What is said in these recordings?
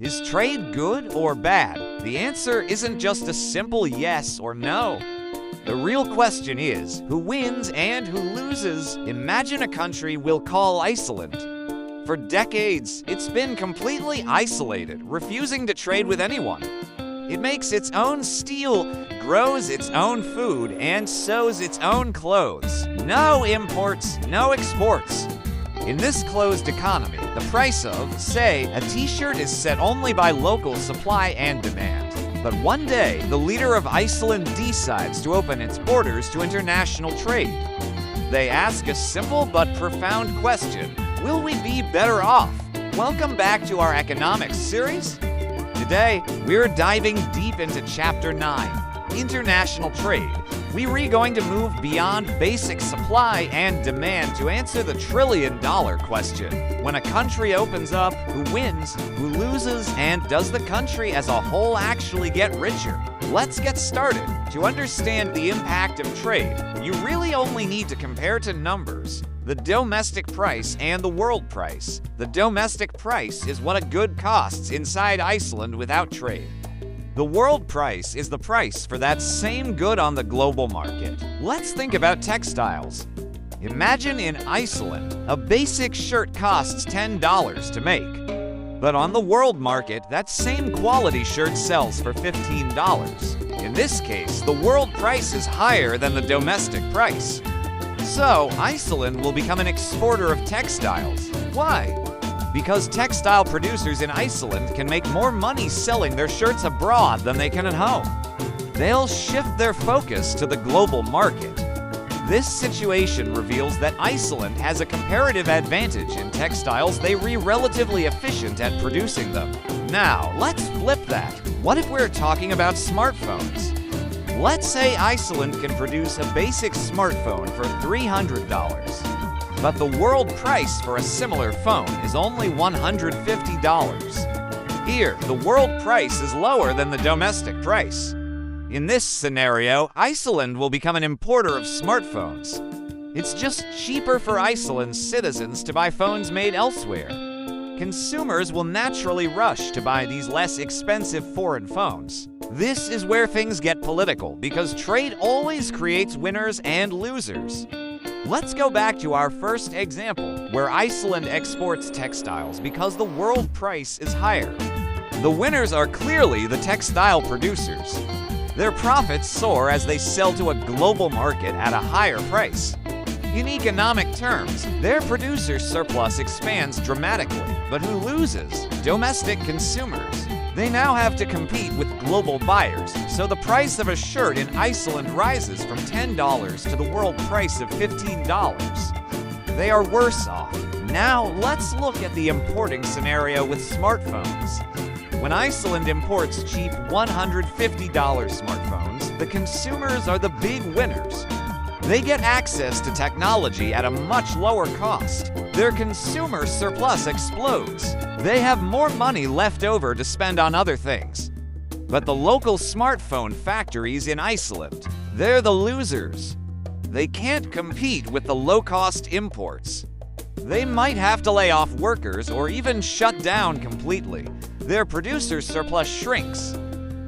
Is trade good or bad? The answer isn't just a simple yes or no. The real question is, who wins and who loses? Imagine a country we'll call Iceland. For decades, it's been completely isolated, refusing to trade with anyone. It makes its own steel, grows its own food, and sews its own clothes. No imports, no exports. In this closed economy, the price of, say, a t-shirt is set only by local supply and demand. But one day, the leader of Iceland decides to open its borders to international trade. They ask a simple but profound question: will we be better off? Welcome back to our economics series. Today, we're diving deep into Chapter 9, International Trade. We're going to move beyond basic supply and demand to answer the trillion-dollar question. When a country opens up, who wins, who loses, and does the country as a whole actually get richer? Let's get started. To understand the impact of trade, you really only need to compare two numbers: the domestic price and the world price. The domestic price is what a good costs inside Iceland without trade. The world price is the price for that same good on the global market. Let's think about textiles. Imagine in Iceland, a basic shirt costs $10 to make. But on the world market, that same quality shirt sells for $15. In this case, the world price is higher than the domestic price. So, Iceland will become an exporter of textiles. Why? Because textile producers in Iceland can make more money selling their shirts abroad than they can at home. They'll shift their focus to the global market. This situation reveals that Iceland has a comparative advantage in textiles. They're relatively efficient at producing them. Now, let's flip that. What if we're talking about smartphones? Let's say Iceland can produce a basic smartphone for $300. But the world price for a similar phone is only $150. Here, the world price is lower than the domestic price. In this scenario, Iceland will become an importer of smartphones. It's just cheaper for Iceland's citizens to buy phones made elsewhere. Consumers will naturally rush to buy these less expensive foreign phones. This is where things get political, because trade always creates winners and losers. Let's go back to our first example, where Iceland exports textiles because the world price is higher. The winners are clearly the textile producers. Their profits soar as they sell to a global market at a higher price. In economic terms, their producer surplus expands dramatically, but who loses? Domestic consumers. They now have to compete with global buyers, so the price of a shirt in Iceland rises from $10 to the world price of $15. They are worse off. Now, let's look at the importing scenario with smartphones. When Iceland imports cheap $150 smartphones, the consumers are the big winners. They get access to technology at a much lower cost. Their consumer surplus explodes. They have more money left over to spend on other things. But the local smartphone factories in Iceland, they're the losers. They can't compete with the low-cost imports. They might have to lay off workers or even shut down completely. Their producer surplus shrinks.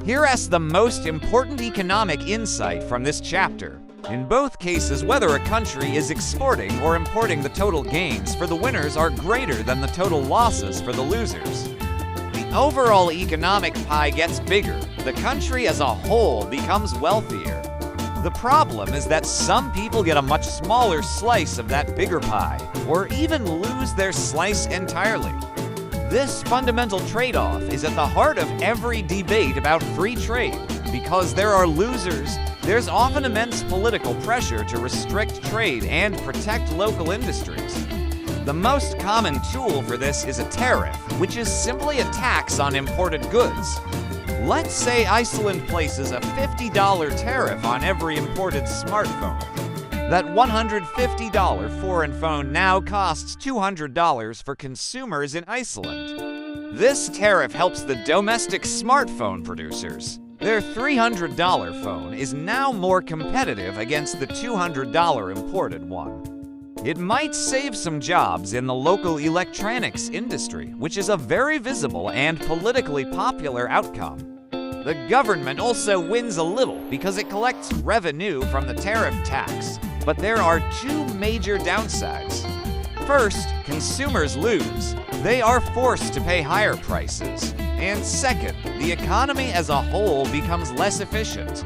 Here's the most important economic insight from this chapter. In both cases, whether a country is exporting or importing, the total gains for the winners are greater than the total losses for the losers. The overall economic pie gets bigger. The country as a whole becomes wealthier. The problem is that some people get a much smaller slice of that bigger pie, or even lose their slice entirely. This fundamental trade-off is at the heart of every debate about free trade. Because there are losers, there's often immense political pressure to restrict trade and protect local industries. The most common tool for this is a tariff, which is simply a tax on imported goods. Let's say Iceland places a $50 tariff on every imported smartphone. That $150 foreign phone now costs $200 for consumers in Iceland. This tariff helps the domestic smartphone producers. Their $300 phone is now more competitive against the $200 imported one. It might save some jobs in the local electronics industry, which is a very visible and politically popular outcome. The government also wins a little because it collects revenue from the tariff tax, but there are two major downsides. First, consumers lose. They are forced to pay higher prices. And second, the economy as a whole becomes less efficient.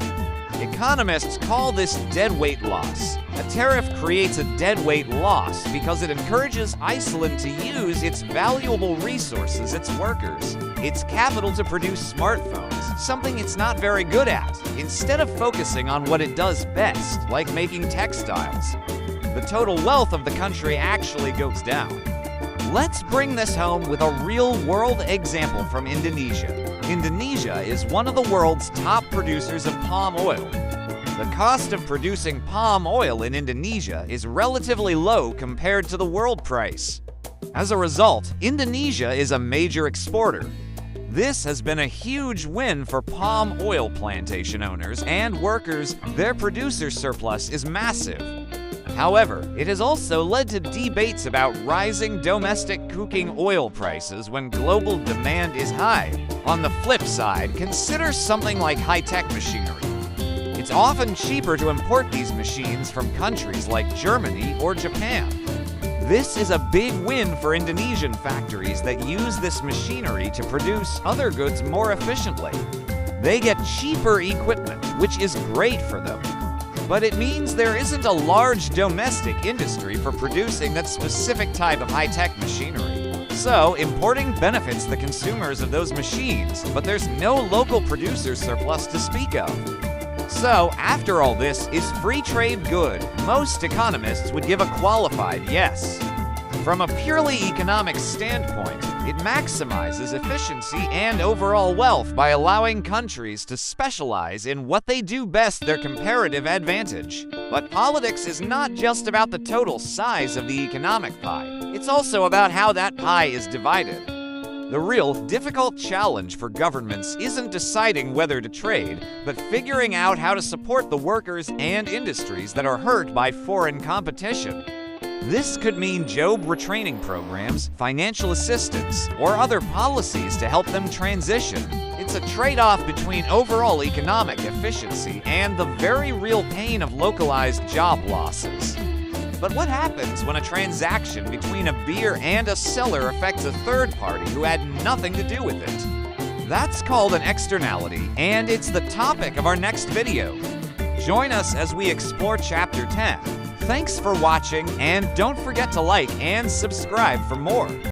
Economists call this deadweight loss. A tariff creates a deadweight loss because it encourages Iceland to use its valuable resources, its workers, its capital to produce smartphones, something it's not very good at, instead of focusing on what it does best, like making textiles. The total wealth of the country actually goes down. Let's bring this home with a real-world example from Indonesia. Indonesia is one of the world's top producers of palm oil. The cost of producing palm oil in Indonesia is relatively low compared to the world price. As a result, Indonesia is a major exporter. This has been a huge win for palm oil plantation owners and workers. Their producer surplus is massive. However, it has also led to debates about rising domestic cooking oil prices when global demand is high. On the flip side, consider something like high-tech machinery. It's often cheaper to import these machines from countries like Germany or Japan. This is a big win for Indonesian factories that use this machinery to produce other goods more efficiently. They get cheaper equipment, which is great for them. But it means there isn't a large domestic industry for producing that specific type of high-tech machinery. So, importing benefits the consumers of those machines, but there's no local producer surplus to speak of. So, after all this, is free trade good? Most economists would give a qualified yes. From a purely economic standpoint, it maximizes efficiency and overall wealth by allowing countries to specialize in what they do best, their comparative advantage. But politics is not just about the total size of the economic pie. It's also about how that pie is divided. The real difficult challenge for governments isn't deciding whether to trade, but figuring out how to support the workers and industries that are hurt by foreign competition. This could mean job retraining programs, financial assistance, or other policies to help them transition. It's a trade-off between overall economic efficiency and the very real pain of localized job losses. But what happens when a transaction between a beer and a seller affects a third party who had nothing to do with it? That's called an externality, and it's the topic of our next video. Join us as we explore Chapter 10. Thanks for watching, and don't forget to like and subscribe for more.